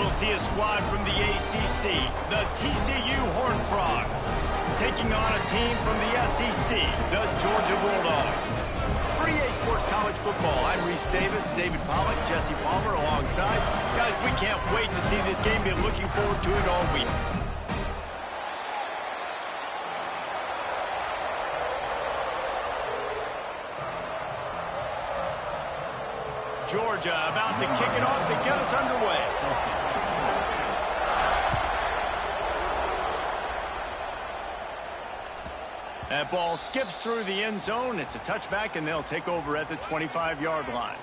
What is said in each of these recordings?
we'll see a squad from the ACC, the TCU Horned Frogs, taking on a team from the SEC, the Georgia Bulldogs. For EA Sports College Football, I'm Reese Davis, David Pollack, Jesse Palmer alongside. Guys, we can't wait to see this game. Been looking forward to it all week. Georgia about to kick it off to get us underway. That ball skips through the end zone. It's a touchback, and they'll take over at the 25-yard line.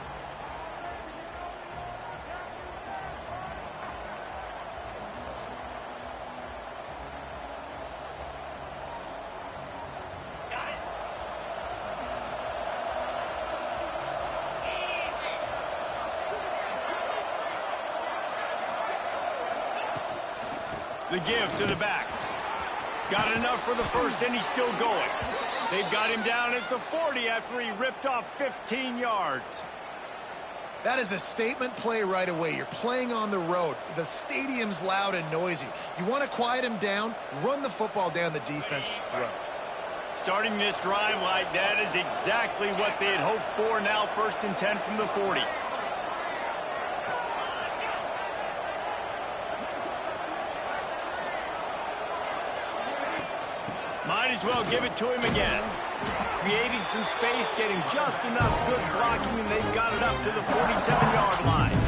The give to the back. Got enough for the first, and he's still going. They've got him down at the 40 after he ripped off 15 yards. That is a statement play right away. You're playing on the road. The stadium's loud and noisy. You want to quiet him down, run the football down the defense's throat. Starting this drive like that is exactly what they had hoped for. Now 1st and 10 from the 40. Might as well give it to him again. Creating some space, getting just enough good blocking, and they've got it up to the 47-yard line.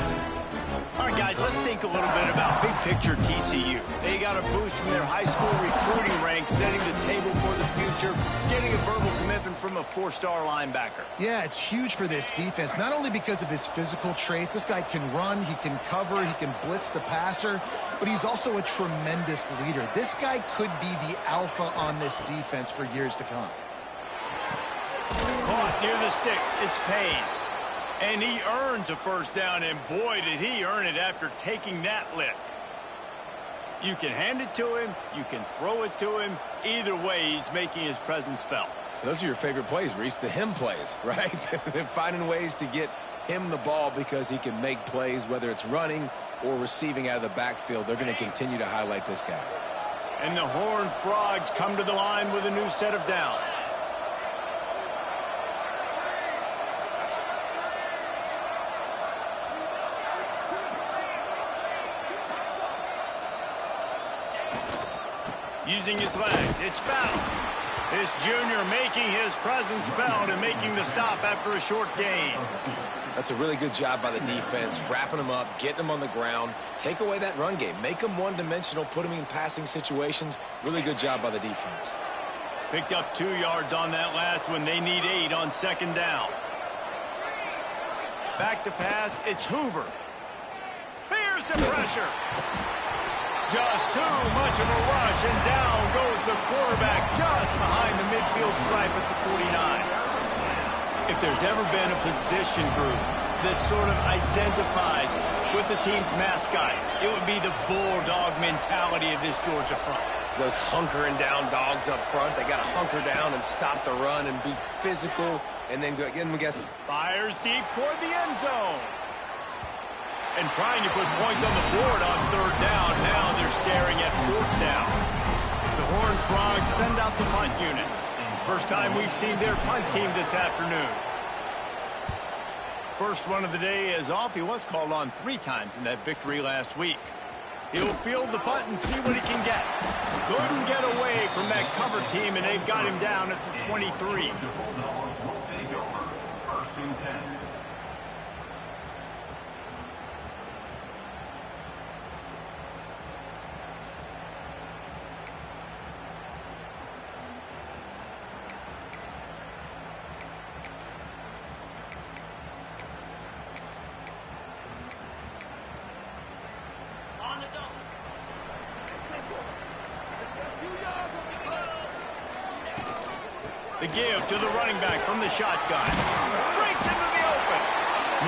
All right, guys, let's think a little bit about big picture TCU. They got a boost from their high school recruiting ranks, setting the table for the future, getting a verbal commitment from a 4-star linebacker. Yeah, it's huge for this defense, not only because of his physical traits. This guy can run, he can cover, he can blitz the passer, but he's also a tremendous leader. This guy could be the alpha on this defense for years to come. Caught near the sticks. It's Payne. And he earns a first down, and boy, did he earn it after taking that lick. You can hand it to him, you can throw it to him. Either way, he's making his presence felt. Those are your favorite plays, Reese, the him plays, right? They're finding ways to get him the ball because he can make plays, whether it's running or receiving out of the backfield. They're going to continue to highlight this guy. And the Horned Frogs come to the line with a new set of downs. Using his legs, it's fouled. This junior making his presence felt and making the stop after a short gain. That's a really good job by the defense, wrapping them up, getting them on the ground, take away that run game, make them one-dimensional, put them in passing situations. Really good job by the defense. Picked up 2 yards on that last one. They need 8 on 2nd down. Back to pass, it's Hoover. Here's the pressure. Just too much of a rush, and down goes the quarterback just behind the midfield stripe at the 49. If there's ever been a position group that sort of identifies with the team's mascot, it would be the bulldog mentality of this Georgia front. Those hunkering down dogs up front, they got to hunker down and stop the run and be physical, and then go again. Fires deep toward the end zone. And trying to put points on the board on 3rd down. Now they're staring at 4th down. The Horned Frogs send out the punt unit. First time we've seen their punt team this afternoon. First one of the day is off. He was called on 3 times in that victory last week. He'll field the punt and see what he can get. Couldn't get away from that cover team, and they've got him down at the 23. The give to the running back from the shotgun. Breaks into the open.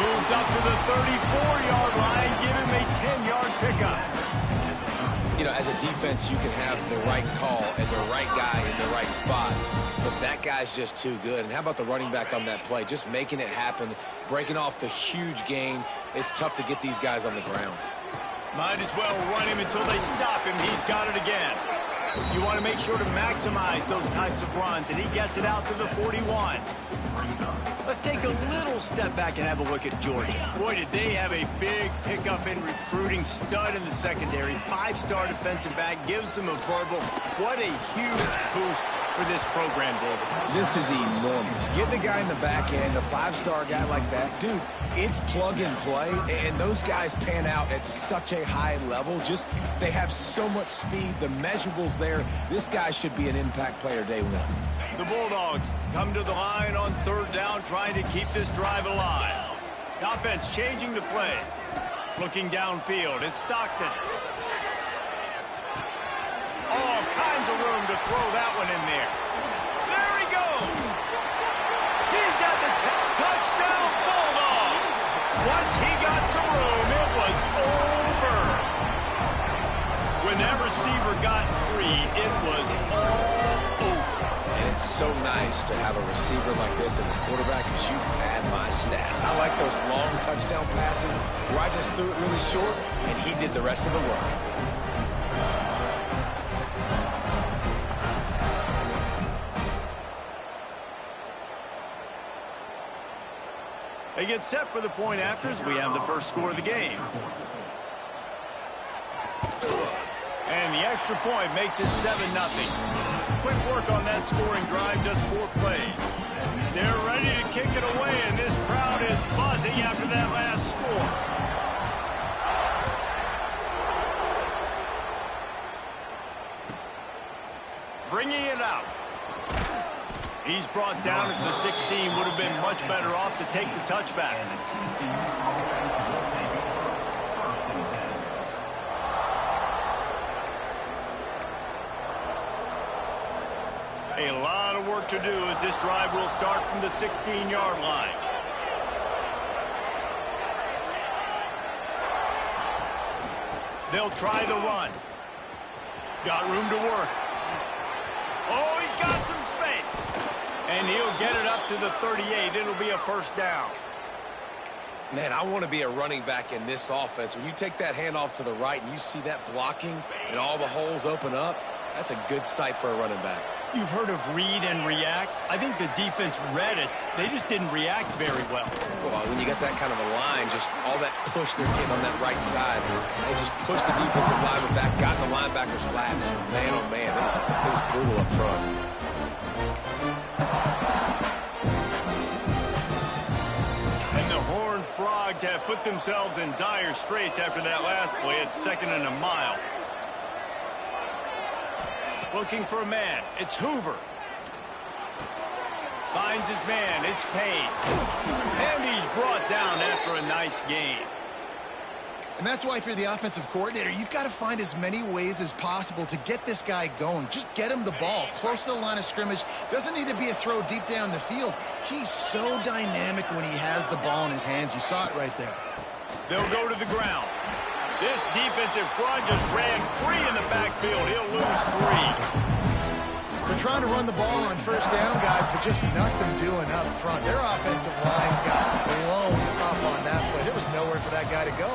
Moves up to the 34-yard line. Give him a 10-yard pickup. You know, as a defense, you can have the right call and the right guy in the right spot. But that guy's just too good. And how about the running back on that play? Just making it happen, breaking off the huge gain. It's tough to get these guys on the ground. Might as well run him until they stop him. He's got it again. You want to make sure to maximize those types of runs, and he gets it out to the 41. Let's take a little step back and have a look at Georgia. Boy, did they have a big pickup in recruiting. Stud in the secondary. 5-star defensive back. Gives them a verbal. What a huge boost for this program, David. This is enormous. Getting a guy in the back end, a 5-star guy like that, dude, it's plug and play, and those guys pan out at such a high level. Just, they have so much speed. The measurables there. This guy should be an impact player day one. The Bulldogs come to the line on 3rd down, trying to keep this drive alive. The offense changing the play. Looking downfield, it's Stockton. All kinds of room to throw that one in there. There he goes. He's at the touchdown, Bulldogs. Once he got some room, it was over. When that receiver got free, it was all over. And it's so nice to have a receiver like this as a quarterback because you pad my stats. I like those long touchdown passes where I just threw it really short and he did the rest of the work. They get set for the point afters. We have the first score of the game. And the extra point makes it 7-0. Quick work on that scoring drive, just 4 plays. They're ready to kick it away, and this crowd is buzzing after that last score. Bringing it out. He's brought down at the 16. Would have been much better off to take the touchback. A lot of work to do as this drive will start from the 16-yard line. They'll try the run. Got room to work. Oh, he's got some space. And he'll get it up to the 38. It'll be a first down. Man, I want to be a running back in this offense. When you take that handoff to the right and you see that blocking and all the holes open up, that's a good sight for a running back. You've heard of read and react. I think the defense read it. They just didn't react very well. Well, when you get that kind of a line, just all that push they're getting on that right side, they just push the defensive lineman back, got in the linebacker's laps. Man, oh man, it was brutal up front. And the Horned Frogs have put themselves in dire straits after that last play. It's 2nd and a mile. Looking for a man. It's Hoover. Finds his man. It's Payne. And he's brought down after a nice gain. And that's why if you're the offensive coordinator, you've got to find as many ways as possible to get this guy going. Just get him the ball close to the line of scrimmage. Doesn't need to be a throw deep down the field. He's so dynamic when he has the ball in his hands. You saw it right there. They'll go to the ground. This defensive front just ran free in the backfield. He'll lose 3. They're trying to run the ball on first down, guys, but just nothing doing up front. Their offensive line got blown up on that play. There was nowhere for that guy to go.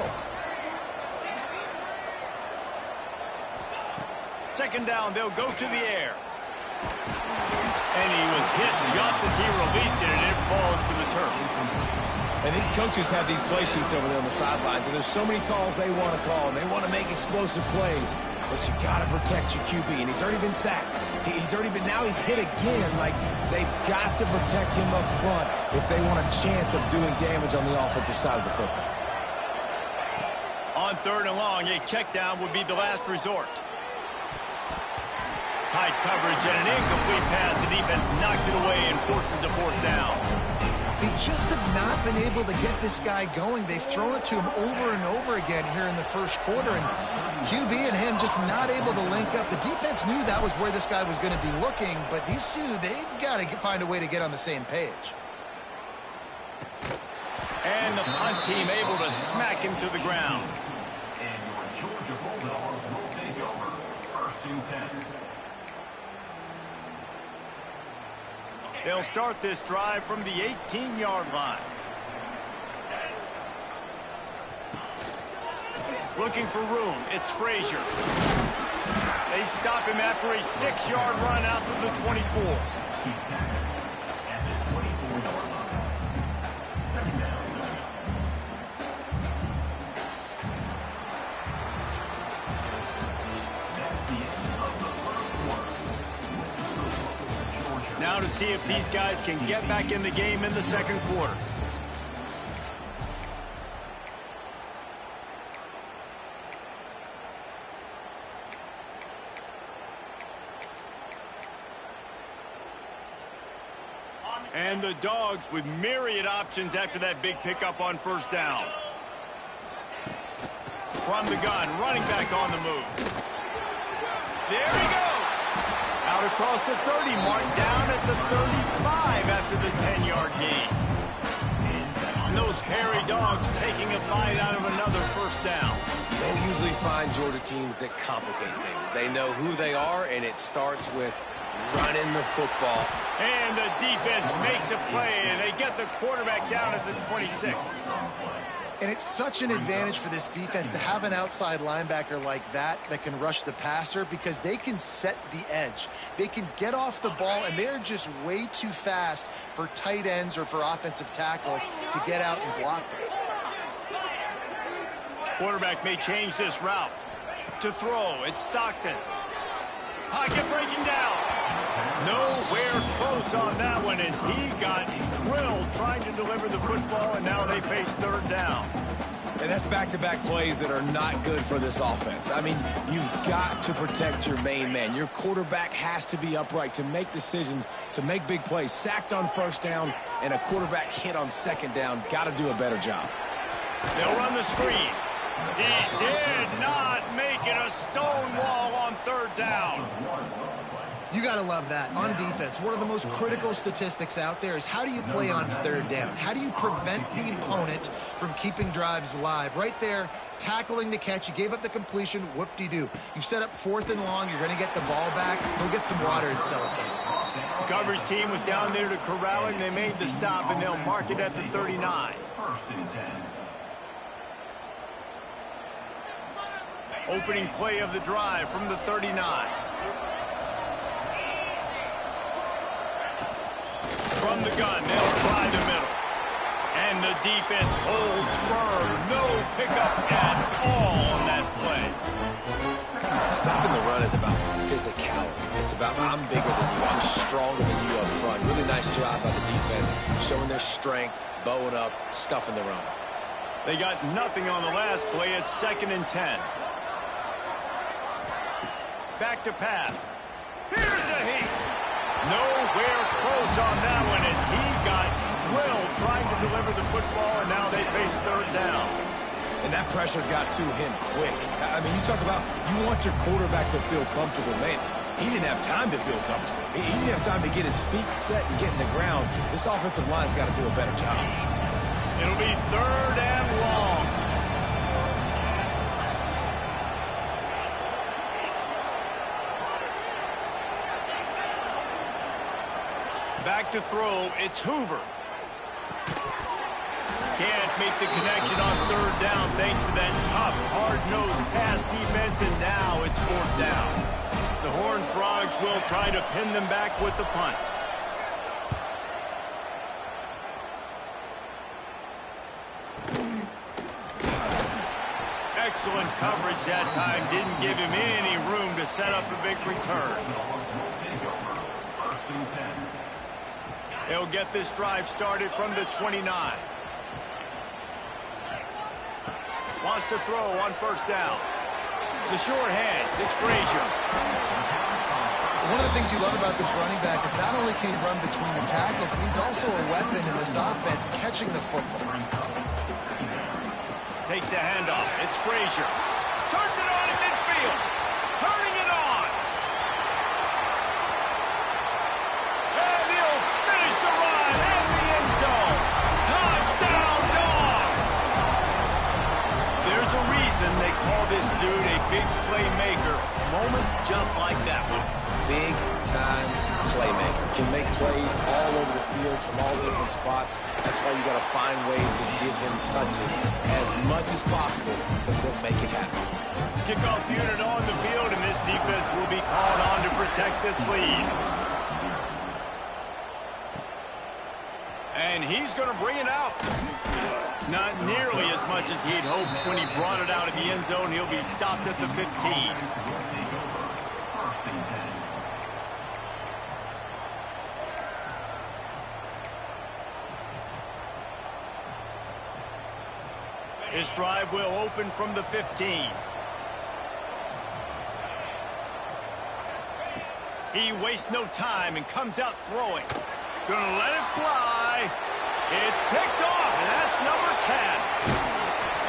2nd down, they'll go to the air. And he was hit just as he released it, and it falls to the turf. And these coaches have these play sheets over there on the sidelines, and there's so many calls they want to call, and they want to make explosive plays. But you got to protect your QB, and he's already been sacked. Now he's hit again. Like, they've got to protect him up front if they want a chance of doing damage on the offensive side of the football. On 3rd and long, a check down would be the last resort. Tight coverage and an incomplete pass. The defense knocks it away and forces a 4th down. They just have not been able to get this guy going. They've thrown it to him over and over again here in the first quarter, and QB and him just not able to link up. The defense knew that was where this guy was going to be looking, but these two, they've got to find a way to get on the same page. And the punt team able to smack him to the ground. And your Georgia Bulldogs will take over 1st and 10. They'll start this drive from the 18-yard line. Looking for room. It's Frazier. They stop him after a 6-yard run out to the 24. He's sacked at the 24-yard line. Second down. That's the end of the first quarter. Now to see if these guys can get back in the game in the second quarter. And the Dogs with myriad options after that big pickup on first down. From the gun, running back on the move. There he goes. Out across the 30 mark, down at the 35 after the 10-yard gain. And those hairy Dogs taking a bite out of another first down. You don't usually find Georgia teams that complicate things. They know who they are, and it starts with running the football. And the defense makes a play, and they get the quarterback down at the 26. And it's such an advantage for this defense to have an outside linebacker like that can rush the passer, because they can set the edge. They can get off the ball, and they're just way too fast for tight ends or for offensive tackles to get out and block them. Quarterback may change this route. To throw, it's Stockton. Pocket breaking down. Nowhere close on that one as he got drilled trying to deliver the football, and now they face third down. And that's back-to-back plays that are not good for this offense. I mean, you've got to protect your main man. Your quarterback has to be upright to make decisions, to make big plays. Sacked on first down and a quarterback hit on second down. Got to do a better job. They'll run the screen. He did not make it a stone wall on third down. You got to love that. On defense, one of the most critical statistics out there is how do you play on third down? How do you prevent the opponent from keeping drives alive? Right there, tackling the catch. You gave up the completion. Whoop-de-doo. You've set up 4th and long. You're going to get the ball back. Go get some water and celebrate. The coverage team was down there to corral him. They made the stop, and they'll mark it at the 39. First and 10. Opening play of the drive from the 39. From the gun, they'll try the middle. And the defense holds firm. No pickup at all on that play. Stopping the run is about physicality. It's about I'm bigger than you. I'm stronger than you up front. Really nice job by the defense, showing their strength, bowing up, stuffing the run. They got nothing on the last play. It's 2nd and 10. Back to pass. Here's a heat. Nowhere close on that one as he got drilled trying to deliver the football, and now they face third down. And that pressure got to him quick. I mean, you talk about you want your quarterback to feel comfortable. Man, he didn't have time to feel comfortable. He didn't have time to get his feet set and get in the ground. This offensive line's got to do a better job. It'll be third and long. Back to throw, it's Hoover. Can't make the connection on third down thanks to that tough, hard-nosed pass defense, and now it's 4th down. The Horned Frogs will try to pin them back with the punt. Excellent coverage that time. Didn't give him any room to set up a big return. First and 10. They'll get this drive started from the 29. Wants to throw on first down. The short hands, it's Frazier. One of the things you love about this running back is not only can he run between the tackles, but he's also a weapon in this offense, catching the football. Takes the handoff, it's Frazier. Turns it on in midfield. Turning it on. And he'll finish the run in the end zone. Touchdown, Dogs! There's a a reason they call this dude a big playmaker. Moments just like that one. Big-time playmaker. Can make plays all over the field from all different spots. That's why you got to find ways to give him touches as much as possible because he'll make it happen. Kickoff unit on the field, and this defense will be called on to protect this lead. And he's going to bring it out. Not nearly as much as he'd hoped when he brought it out of the end zone. He'll be stopped at the 15. This drive will open from the 15. He wastes no time and comes out throwing. Gonna let it fly. It's picked off, and that's number 10.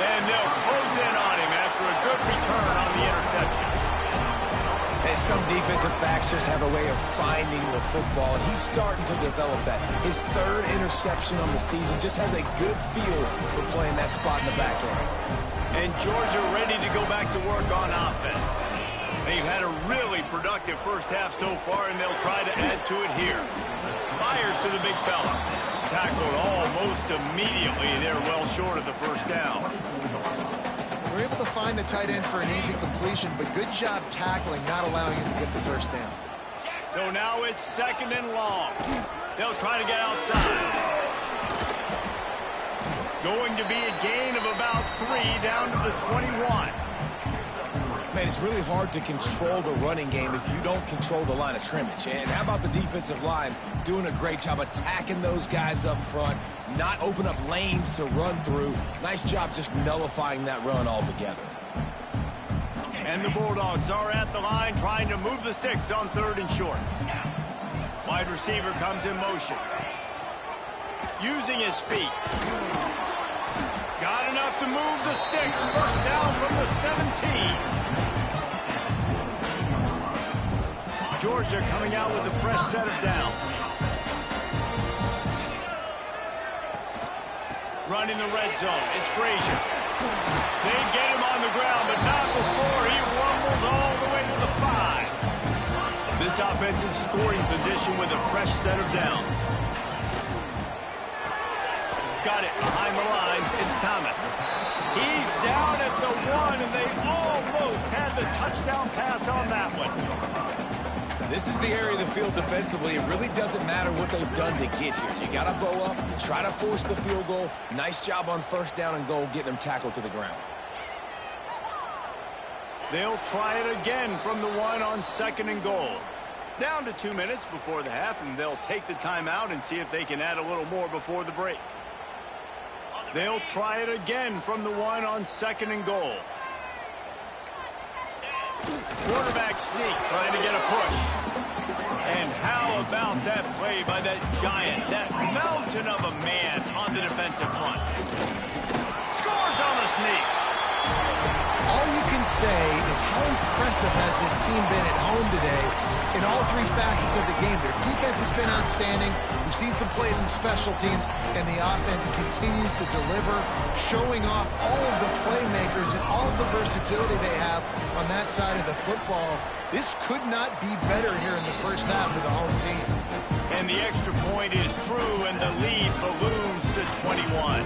And they'll close in on him after a good return on the interception. And some defensive backs just have a way of finding the football, and he's starting to develop that. His third interception on the season just has a good feel for playing that spot in the back end. And Georgia ready to go back to work on offense. They've had a really productive first half so far, and they'll try to add to it here. Fires to the big fella. Tackled almost immediately. They're well short of the first down. We're able to find the tight end for an easy completion, but good job tackling, not allowing him to get the first down. So now it's 2nd and long. They'll try to get outside. Going to be a gain of about 3 down to the 21. Man, it's really hard to control the running game if you don't control the line of scrimmage. And how about the defensive line doing a great job attacking those guys up front, not open up lanes to run through. Nice job just nullifying that run altogether. And the Bulldogs are at the line trying to move the sticks on 3rd and short. Wide receiver comes in motion. Using his feet. Got enough to move the sticks. First down from the 17. Georgia coming out with a fresh set of downs. Running the red zone. It's Frazier. They get him on the ground, but not before he rumbles all the way to the 5. This offensive scoring position with a fresh set of downs. Got it behind the line. It's Thomas. He's down at the 1, and they almost had the touchdown pass on that one. This is the area of the field defensively. It really doesn't matter what they've done to get here. You got to bow up, try to force the field goal. Nice job on 1st down and goal, getting them tackled to the ground. They'll try it again from the 1 on 2nd and goal. Down to 2 minutes before the half, and they'll take the timeout and see if they can add a little more before the break. They'll try it again from the 1 on 2nd and goal. Quarterback sneak, trying to get a push. And how about that play by that giant, that mountain of a man on the defensive front? Scores on the sneak. All you can say is how impressive has this team been at home today in all 3 facets of the game. Their defense has been outstanding. We've seen some plays in special teams, and the offense continues to deliver, showing off all of the playmakers and all of the versatility they have on that side of the football. This could not be better here in the first half for the home team. And the extra point is true, and the lead balloons to 21.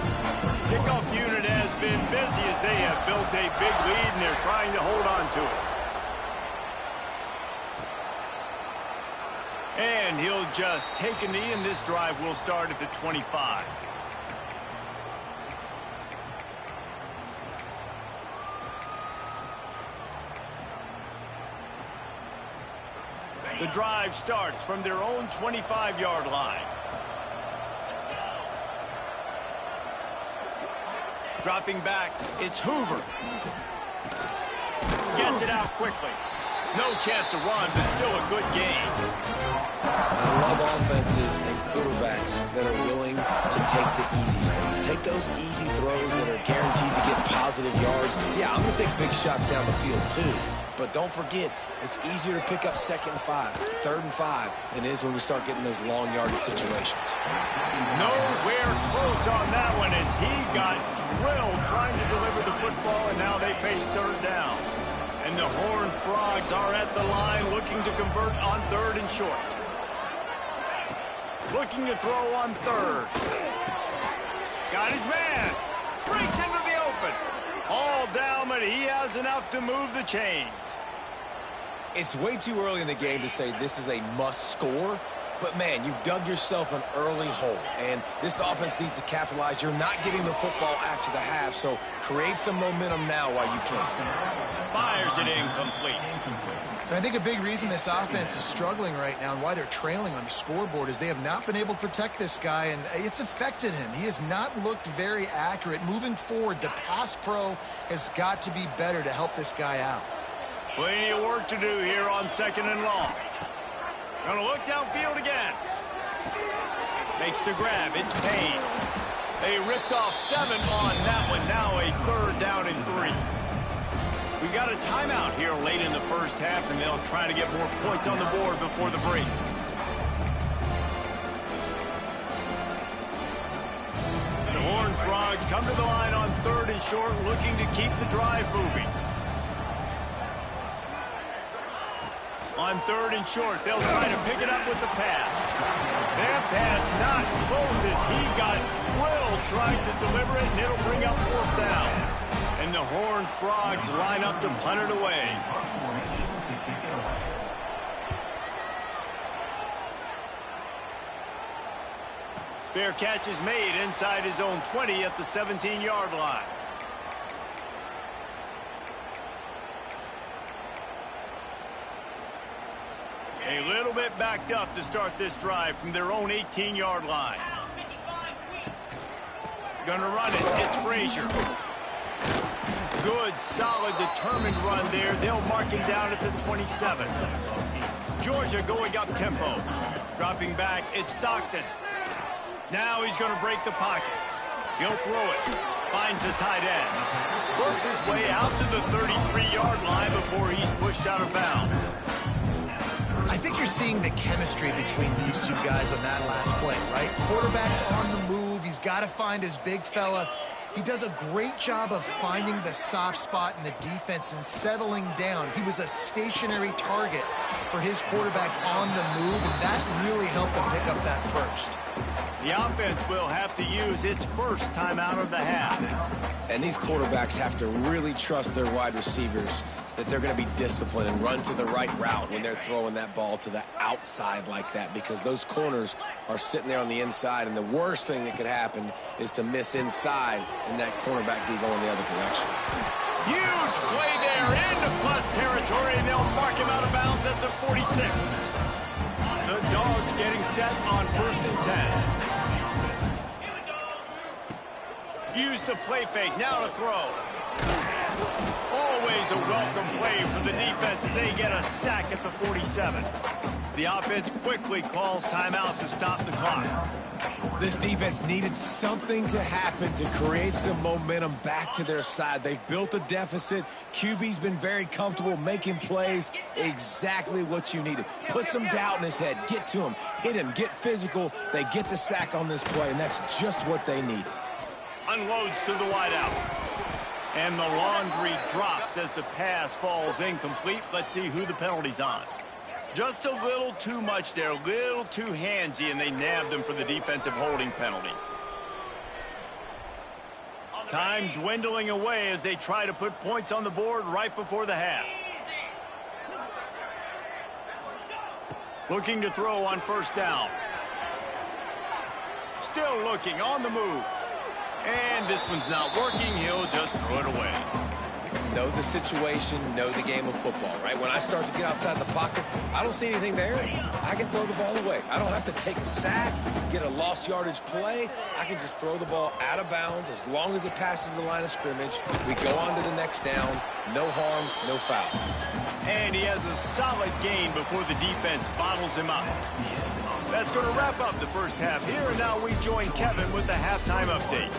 Kickoff unit has been busy as they have built a big lead, and they're trying to hold on to it. And he'll just take a knee, and this drive will start at the 25. The drive starts from their own 25-yard line. Dropping back, it's Hoover. Gets it out quickly. No chance to run, but still a good game. I love offenses and quarterbacks that are willing to take the easy stuff. Take those easy throws that are guaranteed to get positive yards. Yeah, I'm going to take big shots down the field too. But don't forget, it's easier to pick up 2nd and 5, 3rd and 5 than it is when we start getting those long yardage situations. Nowhere close on that one as he got drilled trying to deliver the football, and now they face 3rd down. And the Horned Frogs are at the line looking to convert on 3rd and short. Looking to throw on 3rd. Got his man. Breaks into the open. All down, but he has enough to move the chains. It's way too early in the game to say this is a must score. But, man, you've dug yourself an early hole, and this offense needs to capitalize. You're not getting the football after the half, so create some momentum now while you can. Fires it incomplete. And I think a big reason this offense is struggling right now and why they're trailing on the scoreboard is they have not been able to protect this guy, and it's affected him. He has not looked very accurate. Moving forward, the pass pro has got to be better to help this guy out. Plenty of work to do here on 2nd and long. Gonna look downfield again. Makes the grab. It's Payne. They ripped off 7 on that one. Now a 3rd down and 3. We got a timeout here late in the first half, and they'll try to get more points on the board before the break. The Horned Frogs come to the line on 3rd and short, looking to keep the drive moving. On 3rd and short, they'll try to pick it up with the pass. That pass not close as he got drilled trying to deliver it, and it'll bring up 4th down. And the Horned Frogs line up to punt it away. Fair catch is made inside his own 20 at the 17-yard line. A little bit backed up to start this drive from their own 18-yard line. Gonna run it. It's Frazier. Good, solid, determined run there. They'll mark him down at the 27. Georgia going up tempo. Dropping back, it's Stockton. Now he's going to break the pocket. He'll throw it. Finds the tight end. Works his way out to the 33-yard line before he's pushed out of bounds. I think you're seeing the chemistry between these two guys on that last play, right? Quarterback's on the move. He's got to find his big fella. He does a great job of finding the soft spot in the defense and settling down. He was a stationary target for his quarterback on the move, and that really helped him pick up that first. The offense will have to use its first timeout of the half. And these quarterbacks have to really trust their wide receivers that they're going to be disciplined and run to the right route when they're throwing that ball to the outside like that, because those corners are sitting there on the inside, and the worst thing that could happen is to miss inside and that cornerback be going the other direction. Huge play there into plus territory, and they'll mark him out of bounds at the 46. The Dogs getting set on 1st and 10. Use the play fake, now to throw. Always a welcome play for the defense as they get a sack at the 47. The offense quickly calls timeout to stop the clock. This defense needed something to happen to create some momentum back to their side. They've built a deficit. QB's been very comfortable making plays. Exactly what you needed. Put some doubt in his head. Get to him. Hit him. Get physical. They get the sack on this play, and that's just what they needed. Unloads to the wideout. And the laundry drops as the pass falls incomplete. Let's see who the penalty's on. Just a little too much there, a little too handsy, and they nabbed him for the defensive holding penalty. Time dwindling away as they try to put points on the board right before the half. Looking to throw on 1st down. Still looking on the move. And this one's not working. He'll just throw it away. Know the situation, know the game of football, right? When I start to get outside the pocket, I don't see anything there. I can throw the ball away. I don't have to take a sack, get a lost yardage play. I can just throw the ball out of bounds as long as it passes the line of scrimmage. We go on to the next down. No harm, no foul. And he has a solid gain before the defense bottles him up. That's going to wrap up the first half here, and now we join Kevin with the halftime update.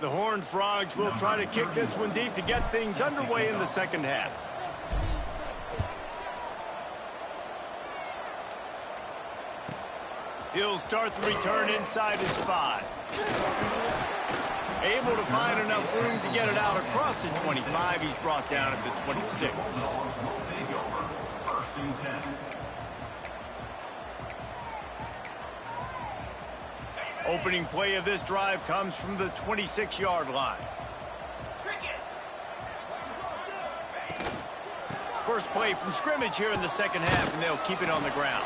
The Horned Frogs will try to kick this one deep to get things underway in the second half. He'll start the return inside his 5. Able to find enough room to get it out across the 25. He's brought down at the 26. Opening play of this drive comes from the 26-yard line. First play from scrimmage here in the second half, and they'll keep it on the ground.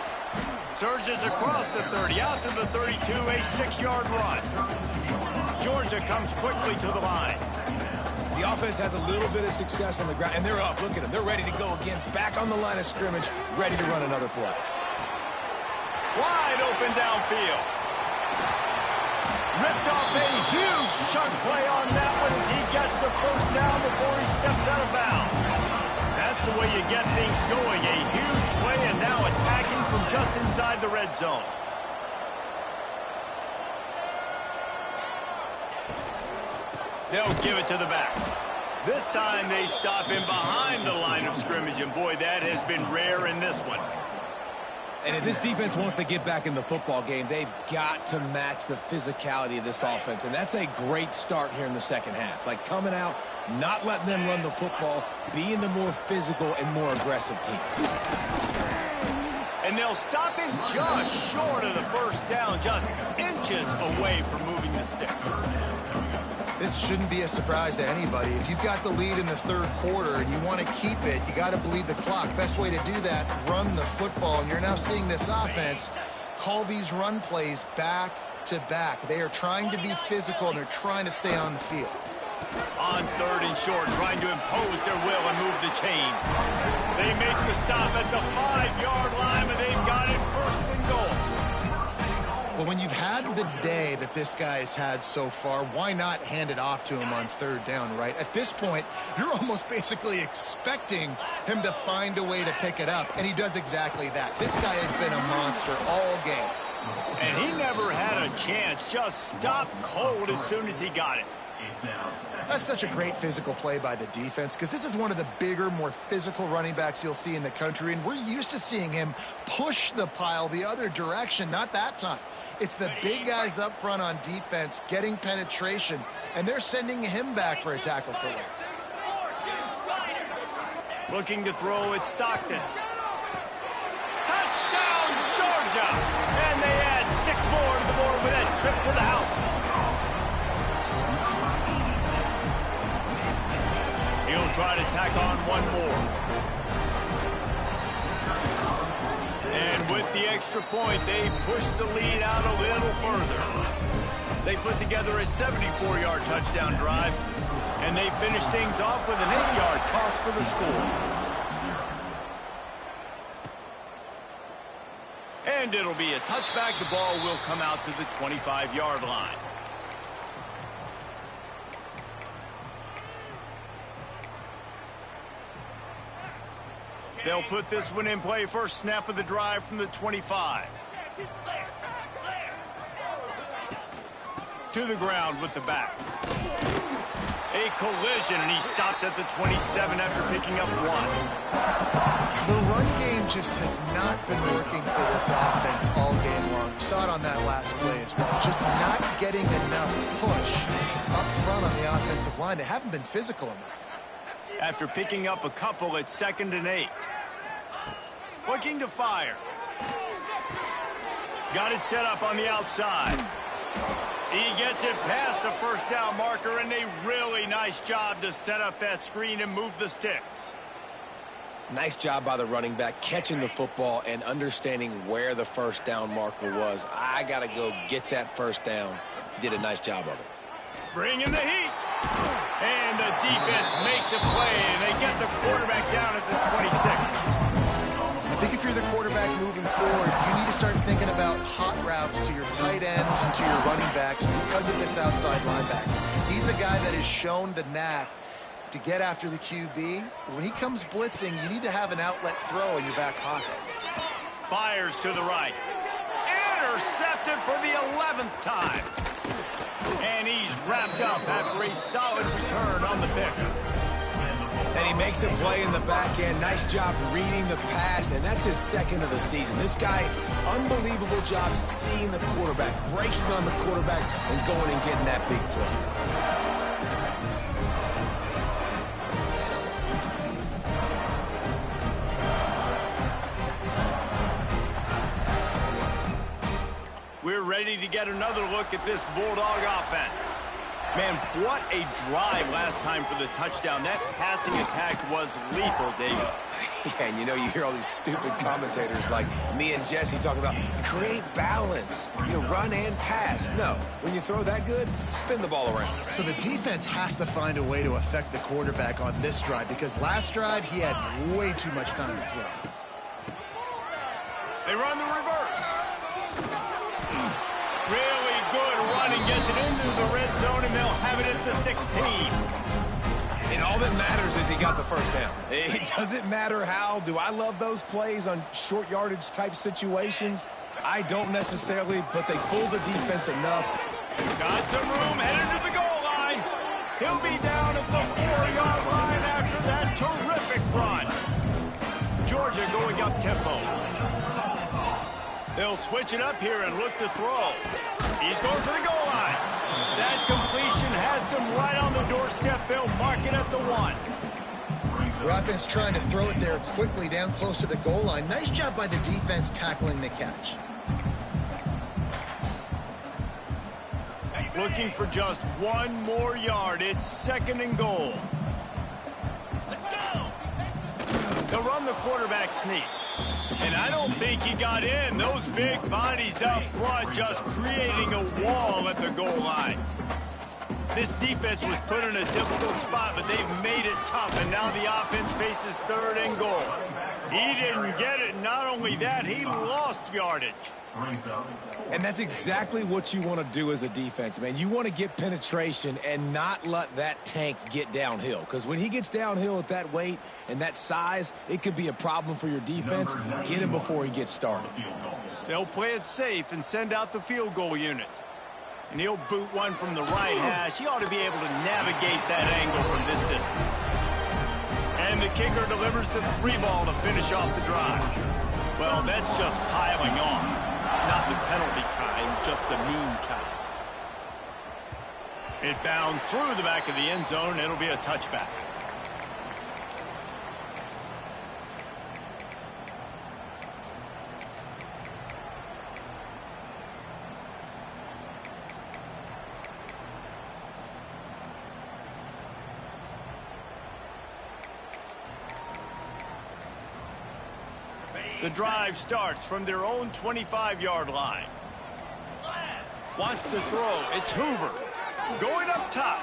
Surges across the 30, out to the 32, a 6-yard run. Georgia comes quickly to the line. The offense has a little bit of success on the ground, and they're up. Look at them. They're ready to go again, back on the line of scrimmage, ready to run another play. Wide open downfield. Ripped off a huge chunk play on that one as he gets the first down before he steps out of bounds. That's the way you get things going. A huge play, and now attacking from just inside the red zone. They'll give it to the back. This time they stop him behind the line of scrimmage, and boy, that has been rare in this one. And if this defense wants to get back in the football game, they've got to match the physicality of this offense. And that's a great start here in the second half. Like coming out, not letting them run the football, being the more physical and more aggressive team. And they'll stop him just short of the first down, just inches away from moving the sticks. This shouldn't be a surprise to anybody. If you've got the lead in the third quarter and you want to keep it, you got to bleed the clock. Best way to do that, run the football. And you're now seeing this offense call these run plays back to back. They are trying to be physical, and they're trying to stay on the field. On third and short, trying to impose their will and move the chains. They make the stop at the 5-yard line, and they've got it first and goal. Well, when you've had the day that this guy has had so far, why not hand it off to him on third down, right? At this point, you're almost basically expecting him to find a way to pick it up, and he does exactly that. This guy has been a monster all game. And he never had a chance, just stopped cold as soon as he got it. That's such a great physical play by the defense, because this is one of the bigger, more physical running backs you'll see in the country, and we're used to seeing him push the pile the other direction. Not that time. It's the big guys up front on defense getting penetration, and they're sending him back for a tackle for loss. Looking to throw at Stockton. Touchdown, Georgia! And they add 6 more to the board with that trip to the house. He'll try to tack on one more. And with the extra point, they push the lead out a little further. They put together a 74-yard touchdown drive, and they finish things off with an 8-yard toss for the score. And it'll be a touchback. The ball will come out to the 25-yard line. They'll put this one in play. First snap of the drive from the 25. To the ground with the back. A collision, and he stopped at the 27 after picking up 1. The run game just has not been working for this offense all game long. You saw it on that last play as well. Just not getting enough push up front on the offensive line. They haven't been physical enough. After picking up a couple at 2nd and 8. Looking to fire. Got it set up on the outside. He gets it past the first down marker, and a really nice job to set up that screen and move the sticks. Nice job by the running back, catching the football and understanding where the first down marker was. I got to go get that first down. He did a nice job of it. Bringing the heat. And the defense makes a play, and they get the quarterback down at the 26. I think if you're the quarterback moving forward, you need to start thinking about hot routes to your tight ends and to your running backs because of this outside linebacker. He's a guy that has shown the knack to get after the QB. When he comes blitzing, you need to have an outlet throw in your back pocket. Fires to the right. Intercepted for the 11th time. And he's wrapped up after a solid return on the pick. And he makes a play in the back end. Nice job reading the pass, and that's his second of the season. This guy, unbelievable job seeing the quarterback, breaking on the quarterback, and going and getting that big play. We're ready to get another look at this Bulldog offense. Man, what a drive last time for the touchdown. That passing attack was lethal, David. Yeah, and you hear all these stupid commentators like me and Jesse talking about create balance, run and pass. No, when you throw that good, spin the ball around. So the defense has to find a way to affect the quarterback on this drive because last drive he had way too much time to throw. They run the reverse. Really good running, gets it into the red zone, and they'll have it at the 16. And all that matters is he got the first down. It doesn't matter how. Do I love those plays on short yardage type situations? I don't necessarily, but they fool the defense enough. Got some room, headed to the goal line. He'll be down at the 4-yard line after that terrific run. Georgia going up tempo. They'll switch it up here and look to throw. He's going for the goal line. That completion has them right on the doorstep. They'll mark it at the 1. The offense trying to throw it there quickly down close to the goal line. Nice job by the defense tackling the catch. Looking for just 1 more yard. It's 2nd and goal. Let's go. They'll run the quarterback sneak. And I don't think he got in. Those big bodies up front just creating a wall at the goal line. This defense was put in a difficult spot, but they've made it tough, and now the offense faces 3rd and goal. He didn't get it. Not only that, he lost yardage. And that's exactly what you want to do as a defense, man. You want to get penetration and not let that tank get downhill. Because when he gets downhill at that weight and that size, it could be a problem for your defense. Get him before he gets started. They'll play it safe and send out the field goal unit. And he'll boot one from the right hash. He ought to be able to navigate that angle from this distance. And the kicker delivers the 3 ball to finish off the drive. Well, that's just piling on. Not the penalty kind, just the mean kind. It bounds through the back of the end zone. It'll be a touchback. The drive starts from their own 25-yard line. Wants to throw. It's Hoover. Going up top.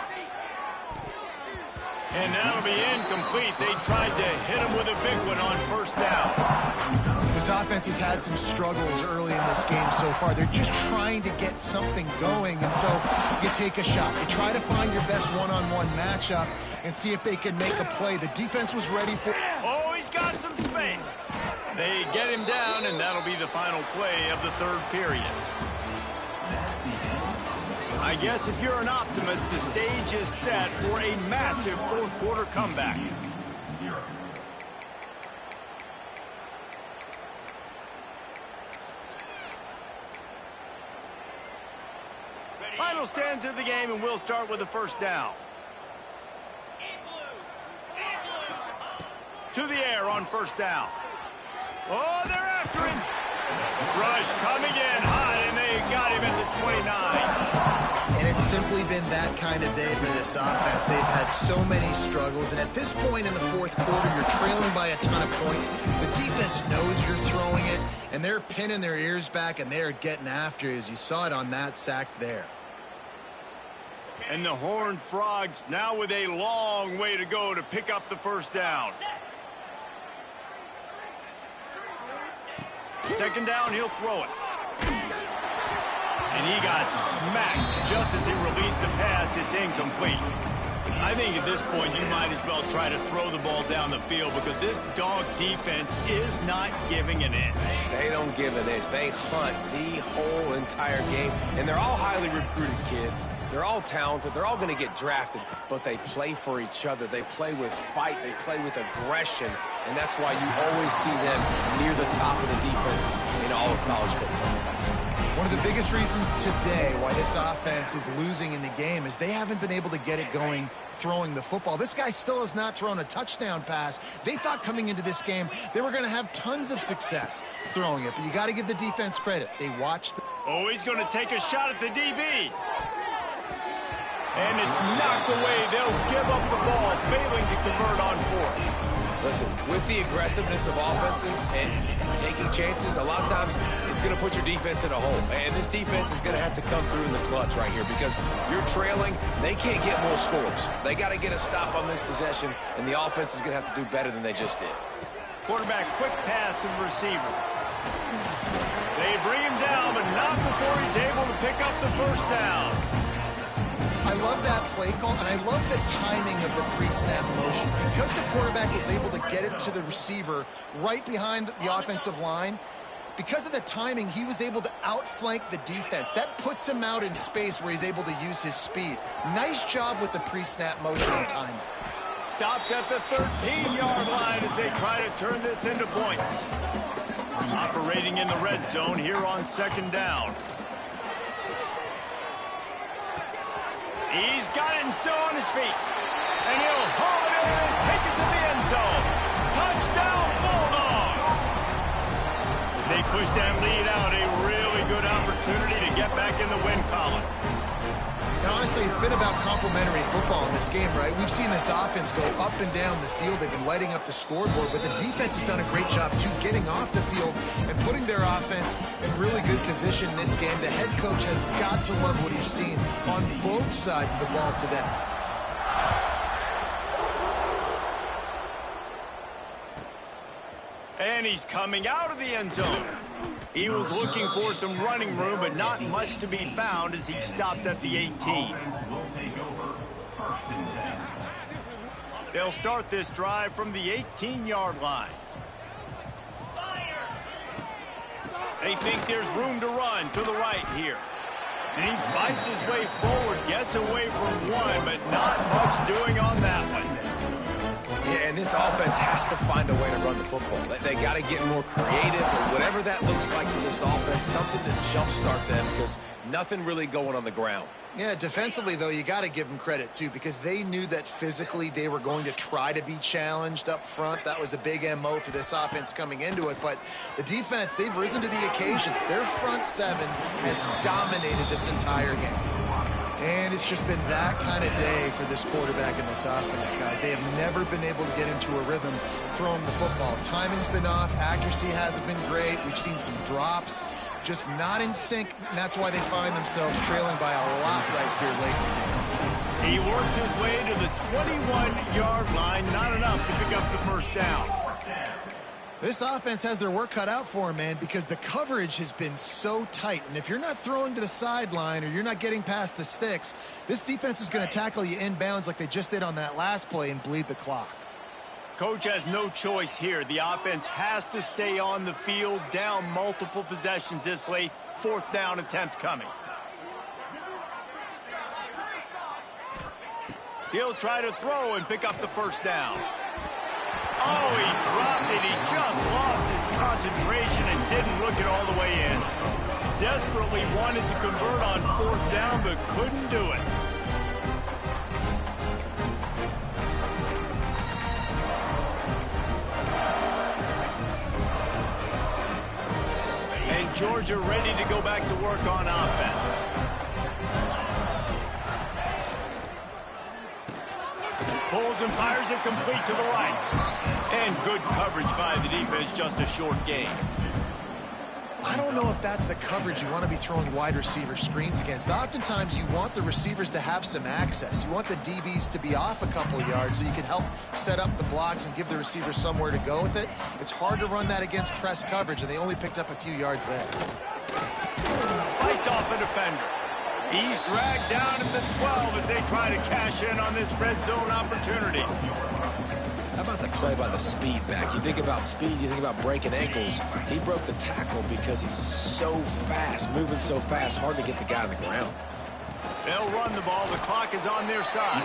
And that'll be incomplete. They tried to hit him with a big one on 1st down. This offense has had some struggles early in this game so far. They're just trying to get something going, and so you take a shot. You try to find your best one-on-one matchup and see if they can make a play. The defense was ready for... Oh, he's got some space. They get him down, and that'll be the final play of the 3rd period. I guess if you're an optimist, the stage is set for a massive 4th quarter comeback. Final stands of the game, and we'll start with the 1st down. To the air on 1st down. Oh, they're after him. Rush coming in hot, and they got him at the 29. And it's simply been that kind of day for this offense. They've had so many struggles, and at this point in the 4th quarter, you're trailing by a ton of points. The defense knows you're throwing it, and they're pinning their ears back, and they're getting after you, as you saw it on that sack there. And the Horned Frogs now with a long way to go to pick up the 1st down. 2nd down, he'll throw it. And he got smacked just as he released the pass. It's incomplete. I think at this point you might as well try to throw the ball down the field because this dog defense is not giving an inch. They don't give an inch. They hunt the whole entire game. And they're all highly recruited kids. They're all talented. They're all going to get drafted. But they play for each other. They play with fight. They play with aggression. And that's why you always see them near the top of the defenses in all of college football. One of the biggest reasons today why this offense is losing in the game is they haven't been able to get it going throwing the football. This guy still has not thrown a touchdown pass. They thought coming into this game they were going to have tons of success throwing it, but you got to give the defense credit. They watched. Oh, he's going to take a shot at the DB. And it's knocked away. They'll give up the ball, failing to convert on fourth. Listen, with the aggressiveness of offenses and taking chances, a lot of times it's going to put your defense in a hole. And this defense is going to have to come through in the clutch right here because you're trailing. They can't get more scores. They got to get a stop on this possession, and the offense is going to have to do better than they just did. Quarterback, quick pass to the receiver. They bring him down, but not before he's able to pick up the first down. I love that play call, and I love the timing of the pre-snap motion. Because the quarterback was able to get it to the receiver right behind the offensive line, because of the timing, he was able to outflank the defense. That puts him out in space where he's able to use his speed. Nice job with the pre-snap motion and timing. Stopped at the 13-yard line as they try to turn this into points. Operating in the red zone here on second down. He's got it and still on his feet. And he'll haul it in and take it to the end zone. Touchdown, Bulldogs! As they push that lead out, a really good opportunity to get back in the win column. Now, honestly, it's been about complementary football in this game, right? We've seen this offense go up and down the field. They've been lighting up the scoreboard, but the defense has done a great job, too, getting off the field and putting their offense in really good position in this game. The head coach has got to love what he's seen on both sides of the ball today. And he's coming out of the end zone. He was looking for some running room, but not much to be found as he stopped at the 18. They'll start this drive from the 18-yard line. They think there's room to run to the right here. And he fights his way forward, gets away from one, but not much doing on that one. Yeah, and this offense has to find a way to run the football. They got to get more creative, or whatever that looks like for this offense, something to jumpstart them because nothing really going on the ground. Yeah, defensively, though, you got to give them credit, too, because they knew that physically they were going to try to be challenged up front. That was a big MO for this offense coming into it. But the defense, they've risen to the occasion. Their front seven has dominated this entire game. And it's just been that kind of day for this quarterback and this offense, guys. They have never been able to get into a rhythm throwing the football. Timing's been off. Accuracy hasn't been great. We've seen some drops. Just not in sync, and that's why they find themselves trailing by a lot right here late in the game. He works his way to the 21-yard line. Not enough to pick up the first down. This offense has their work cut out for them, man, because the coverage has been so tight. And if you're not throwing to the sideline or you're not getting past the sticks, this defense is going to tackle you inbounds like they just did on that last play and bleed the clock. Coach has no choice here. The offense has to stay on the field, down multiple possessions this late. Fourth down attempt coming. He'll try to throw and pick up the first down. Oh, he dropped it. He just lost his concentration and didn't look it all the way in. Desperately wanted to convert on fourth down, but couldn't do it. And Georgia ready to go back to work on offense. Pulls and fires it complete to the right. And good coverage by the defense, just a short gain. I don't know if that's the coverage you want to be throwing wide receiver screens against. Oftentimes, you want the receivers to have some access. You want the DBs to be off a couple of yards so you can help set up the blocks and give the receivers somewhere to go with it. It's hard to run that against press coverage, and they only picked up a few yards there. Fights fights off a defender. He's dragged down at the 12 as they try to cash in on this red zone opportunity. How about the play by the speed back? You think about speed, you think about breaking ankles. He broke the tackle because he's so fast, moving so fast, hard to get the guy on the ground. They'll run the ball. The clock is on their side.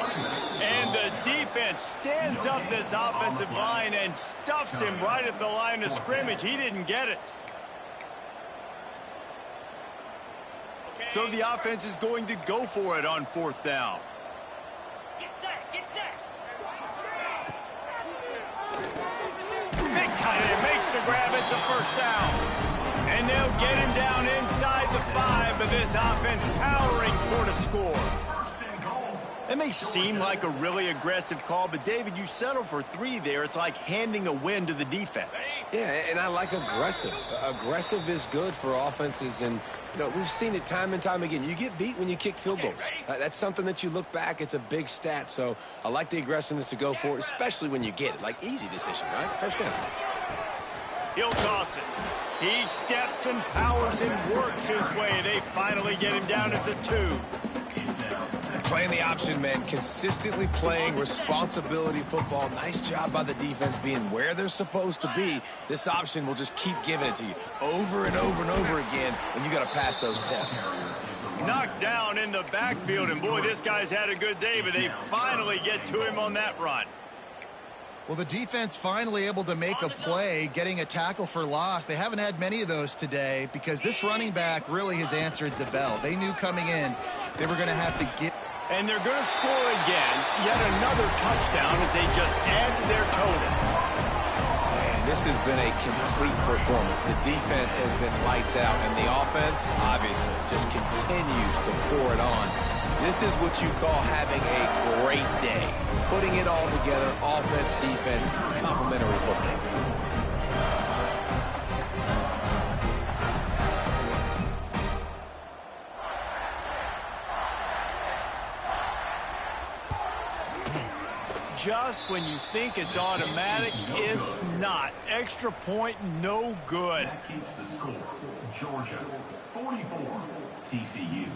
And the defense stands up this offensive line and stuffs him right at the line of scrimmage. He didn't get it. So the offense is going to go for it on 4th down. Get set, get set. Big tight end makes the grab. It's a 1st down. And they'll get him down inside the 5, but this offense powering toward a score. That may seem like a really aggressive call, but David, you settle for 3 there. It's like handing a win to the defense. Yeah, and I like aggressive. Aggressive is good for offenses, and you know, we've seen it time and time again. You get beat when you kick field goals. That's something that you look back, it's a big stat, so I like the aggressiveness to go for it, especially when you get it. Like, easy decision, right? 1st down. He'll toss it. He steps and powers and works his way. They finally get him down at the 2. Playing the option, man. Consistently playing responsibility football. Nice job by the defense being where they're supposed to be. This option will just keep giving it to you over and over and over again, and you got to pass those tests. Knocked down in the backfield, and boy, this guy's had a good day, but they finally get to him on that run. Well, the defense finally able to make a play, getting a tackle for loss. They haven't had many of those today because this running back really has answered the bell. They knew coming in they were going to have to get. And they're going to score again. Yet another touchdown as they just add to their total. Man, this has been a complete performance. The defense has been lights out, and the offense, obviously, just continues to pour it on. This is what you call having a great day. Putting it all together, offense, defense, complementary football. Just when you think it's automatic, it's not. Extra point, no good. That keeps the score. Georgia, 44. TCU,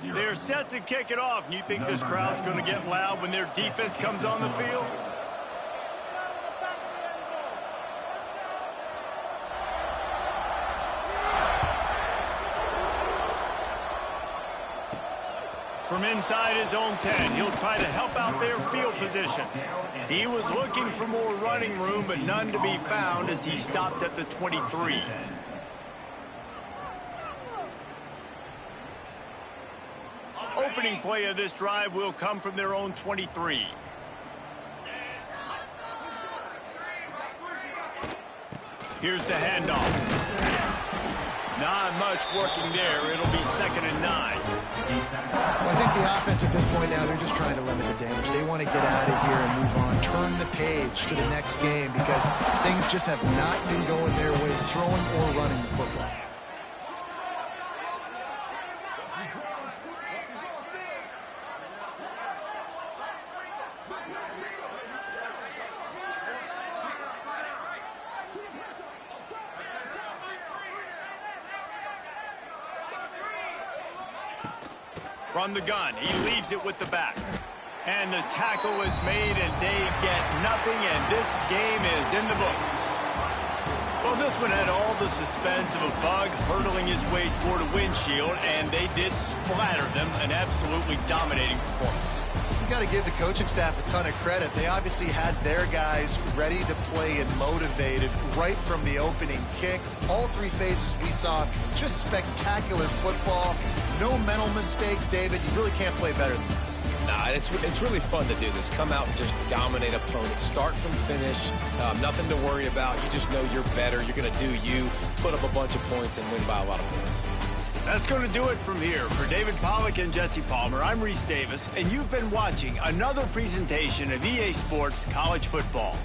0. They're set to kick it off, and you think this crowd's going to get loud when their defense comes on the field? From inside his own 10, he'll try to help out their field position. He was looking for more running room, but none to be found as he stopped at the 23. Opening play of this drive will come from their own 23. Here's the handoff. Not much working there. It'll be 2nd and 9. Well, I think the offense at this point now, they're just trying to limit the damage. They want to get out of here and move on, turn the page to the next game because things just have not been going their way, throwing or running the football. From the gun, he leaves it with the back. And the tackle is made, and they get nothing, and this game is in the books. Well, this one had all the suspense of a bug hurtling his way toward a windshield, and they did splatter them, an absolutely dominating performance. You got to give the coaching staff a ton of credit. They obviously had their guys ready to play and motivated right from the opening kick. All 3 phases we saw, just spectacular football. No mental mistakes, David. You really can't play better than that. Nah, it's really fun to do this. Come out and just dominate opponents. Start from finish. Nothing to worry about. You just know you're better. You're going to do you, put up a bunch of points, and win by a lot of points. That's going to do it from here. For David Pollack and Jesse Palmer, I'm Reese Davis, and you've been watching another presentation of EA Sports College Football.